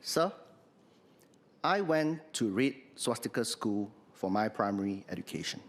Sir, I went to Red Swastika School for my primary education.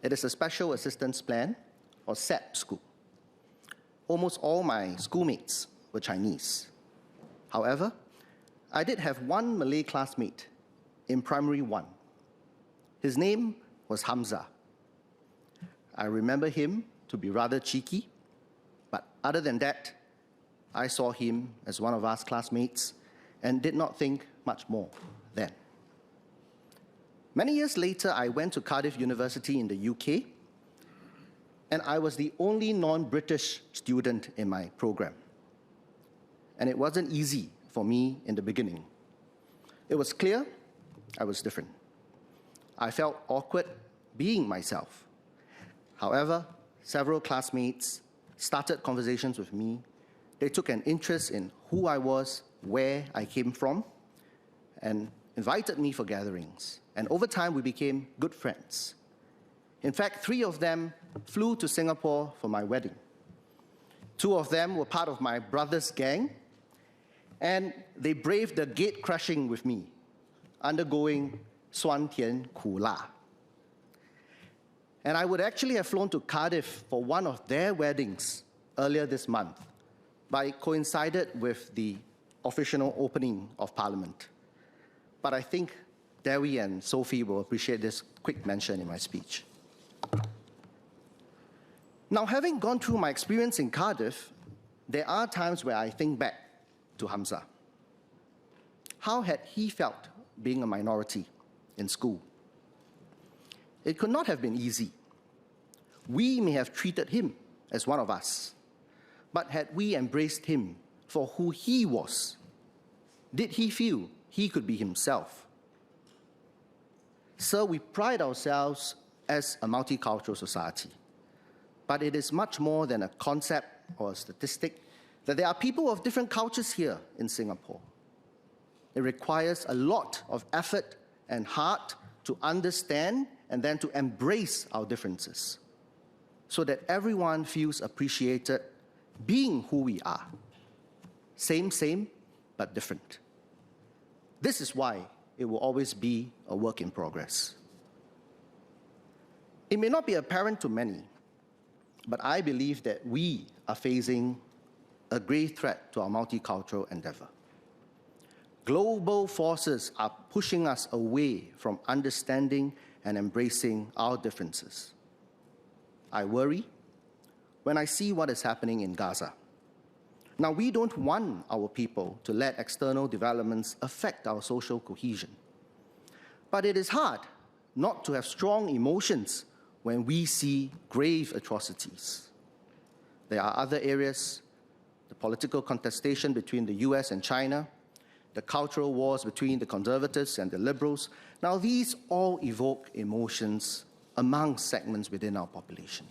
It is a Special Assistance Plan, or SAP school. Almost all my schoolmates were Chinese. However, I did have one Malay classmate in primary 1. His name was Hamza. I remember him to be rather cheeky, but other than that, I saw him as one of us classmates and did not think much more then. Many years later, I went to Cardiff University in the UK, and I was the only non-British student in my program. And it wasn't easy for me in the beginning. It was clear I was different. I felt awkward being myself. However, several classmates started conversations with me. They took an interest in who I was, where I came from, and invited me for gatherings. And over time, we became good friends. In fact, 3 of them flew to Singapore for my wedding. 2 of them were part of my brother's gang, and they braved the gate crashing with me, undergoing Suan Tian Ku La. And I would actually have flown to Cardiff for one of their weddings earlier this month, but it coincided with the official opening of Parliament. But I think Dewi and Sophie will appreciate this quick mention in my speech. Now, having gone through my experience in Cardiff, there are times where I think back to Hamza. How had he felt being a minority in school? It could not have been easy. We may have treated him as one of us, but had we embraced him for who he was, did he feel he could be himself? Sir, we pride ourselves as a multicultural society, but it is much more than a concept or a statistic that there are people of different cultures here in Singapore. It requires a lot of effort and heart to understand and then to embrace our differences so that everyone feels appreciated being who we are. Same, but different. This is why it will always be a work in progress. It may not be apparent to many, but I believe that we are facing a grave threat to our multicultural endeavor. Global forces are pushing us away from understanding and embracing our differences. I worry when I see what is happening in Gaza. Now, we don't want our people to let external developments affect our social cohesion. But it is hard not to have strong emotions when we see grave atrocities. There are other areas, the political contestation between the US and China, the cultural wars between the conservatives and the liberals. Now, these all evoke emotions among segments within our population.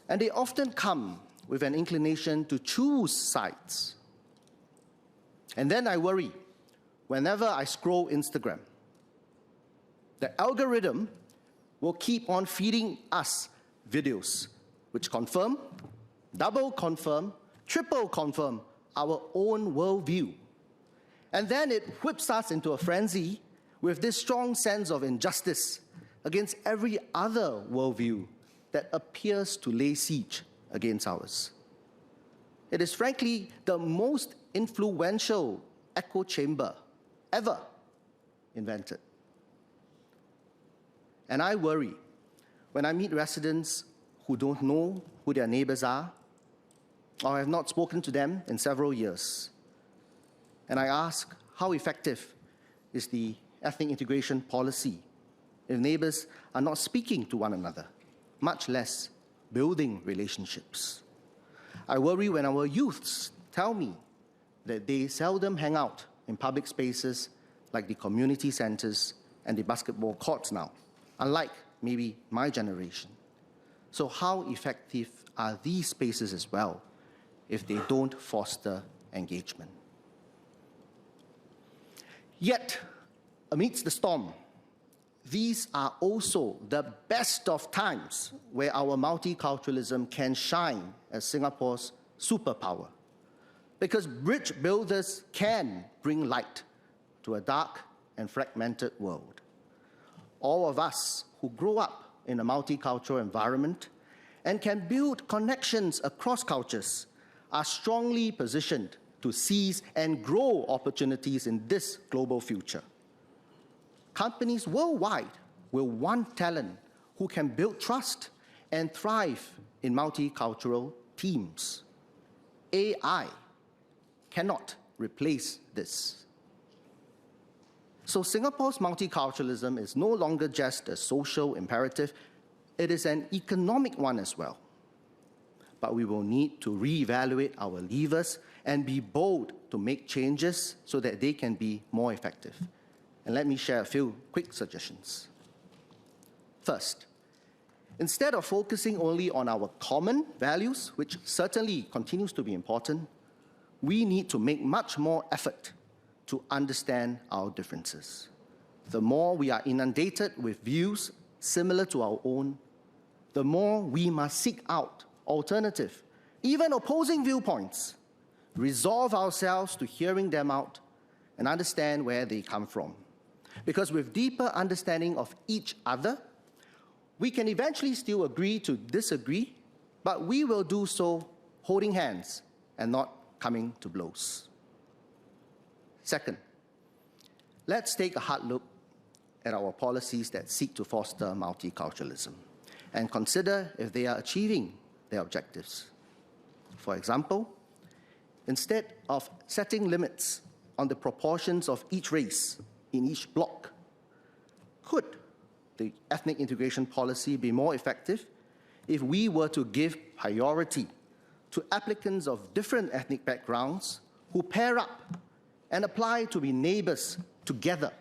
And they often come with an inclination to choose sides. And then I worry whenever I scroll Instagram. The algorithm will keep on feeding us videos which confirm, double confirm, triple confirm our own worldview. And then it whips us into a frenzy with this strong sense of injustice against every other worldview that appears to lay siege against ours. It is frankly the most influential echo chamber ever invented. And I worry when I meet residents who don't know who their neighbors are or have not spoken to them in several years. And I ask, how effective is the ethnic integration policy if neighbors are not speaking to one another, much less building relationships? I worry when our youths tell me that they seldom hang out in public spaces like the community centers and the basketball courts now, unlike maybe my generation. So how effective are these spaces as well if they don't foster engagement? Yet, amidst the storm, these are also the best of times where our multiculturalism can shine as Singapore's superpower. because bridge builders can bring light to a dark and fragmented world. All of us who grow up in a multicultural environment and can build connections across cultures are strongly positioned to seize and grow opportunities in this global future. Companies worldwide will want talent who can build trust and thrive in multicultural teams. AI cannot replace this. So Singapore's multiculturalism is no longer just a social imperative, it is an economic one as well. But we will need to reevaluate our levers and be bold to make changes so that they can be more effective. And let me share a few quick suggestions. First, instead of focusing only on our common values, which certainly continues to be important, we need to make much more effort to understand our differences. The more we are inundated with views similar to our own, the more we must seek out alternative, even opposing viewpoints, resolve ourselves to hearing them out, and understand where they come from. Because with deeper understanding of each other, we can eventually still agree to disagree, but we will do so holding hands and not coming to blows. Second, let's take a hard look at our policies that seek to foster multiculturalism and consider if they are achieving their objectives. For example, instead of setting limits on the proportions of each race in each block, could the ethnic integration policy be more effective if we were to give priority to applicants of different ethnic backgrounds who pair up and apply to be neighbors together?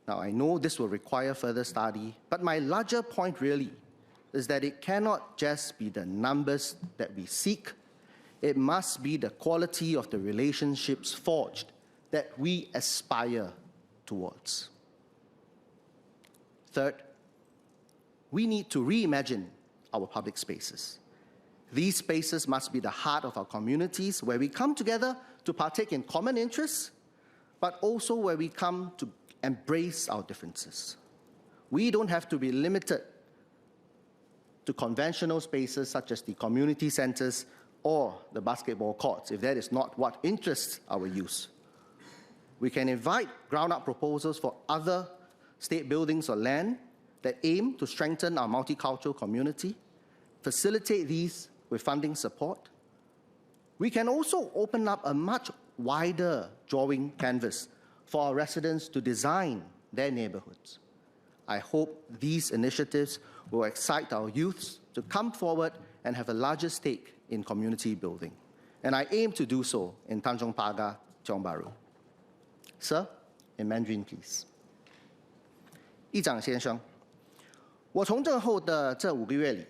Now, I know this will require further study, but my larger point really is that it cannot just be the numbers that we seek. It must be the quality of the relationships forged that we aspire towards. Third, we need to reimagine our public spaces. These spaces must be the heart of our communities, where we come together to partake in common interests, but also where we come to embrace our differences. We don't have to be limited to conventional spaces such as the community centers or the basketball courts, if that is not what interests our youth. We can invite ground-up proposals for other state buildings or land that aim to strengthen our multicultural community, facilitate these with funding support. We can also open up a much wider drawing canvas for our residents to design their neighborhoods. I hope these initiatives will excite our youths to come forward and have a larger stake in community building. And I aim to do so in Tanjong Pagar, Tiong Bahru. Sir, in Mandarin, please. 议长先生，我从政后的这5个月里，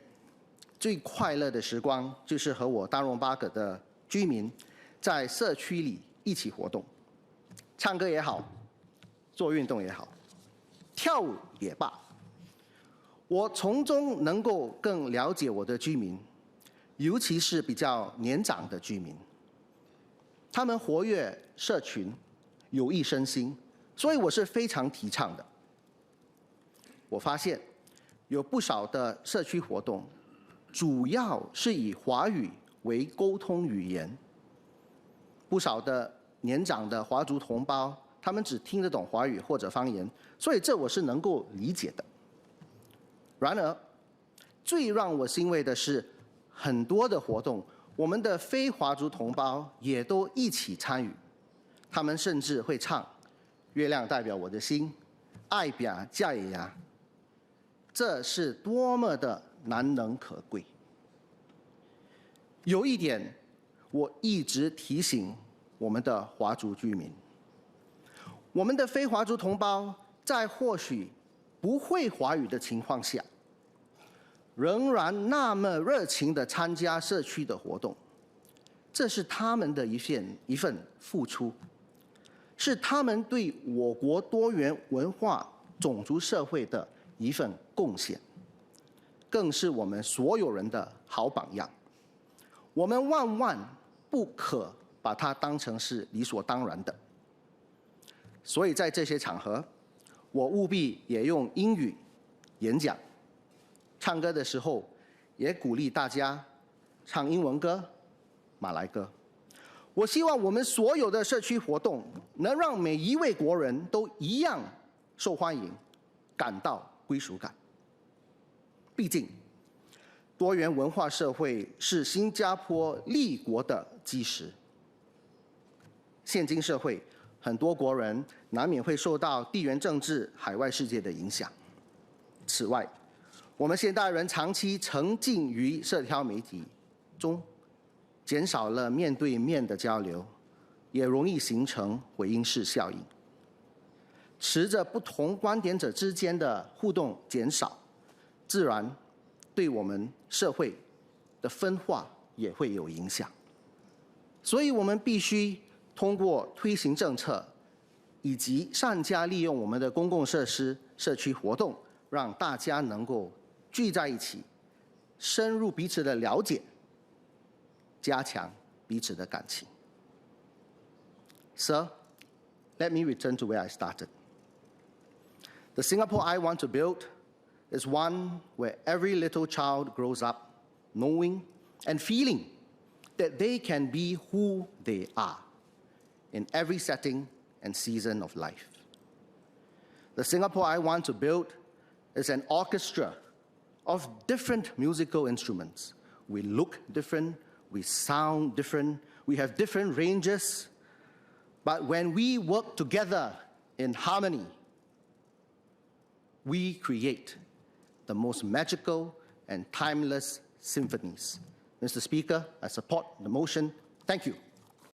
最快乐的时光就是和我大荣巴葛的居民在社区里一起活动，唱歌也好，做运动也好，跳舞也罢，我从中能够更了解我的居民，尤其是比较年长的居民。他们活跃社群，有益身心，所以我是非常提倡的。我发现有不少的社区活动，主要是以华语为沟通语言。不少的年长的华族同胞，他们只听得懂华语或者方言，所以这我是能够理解的。然而，最让我欣慰的是，很多的活动，我们的非华族同胞也都一起参与。他们甚至会唱《月亮代表我的心》，爱表嫁也呀，这是多么的难能可贵。有一点，我一直提醒我们的华族居民，我们的非华族同胞在或许不会华语的情况下，仍然那么热情地参加社区的活动，这是他们的一份付出，是他们对我国多元文化种族社会的一份贡献，更是我们所有人的好榜样。我们万万不可把它当成是理所当然的。所以在这些场合，我务必也用英语演讲，唱歌的时候也鼓励大家唱英文歌、马来歌。我希望我们所有的社区活动能让每一位国人都一样受欢迎，感到归属感。毕竟，多元文化社会是新加坡立国的基石。现今社会，很多国人难免会受到地缘政治、海外世界的影响。此外，我们现代人长期沉浸于社交媒体中，减少了面对面的交流，也容易形成回音式效应。持着不同观点者之间的互动减少，自然对我们社会的分化也会有影响。所以我们必须通过推行政策，以及善加利用我们的公共设施、社区活动，让大家能够聚在一起，深入彼此的了解，加强彼此的感情。Sir, let me return to where I started. The Singapore I want to build is one where every little child grows up knowing and feeling that they can be who they are in every setting and season of life. The Singapore I want to build is an orchestra of different musical instruments. We look different, we sound different, we have different ranges, but when we work together in harmony, we create the most magical and timeless symphonies. Mr. Speaker, I support the motion. Thank you.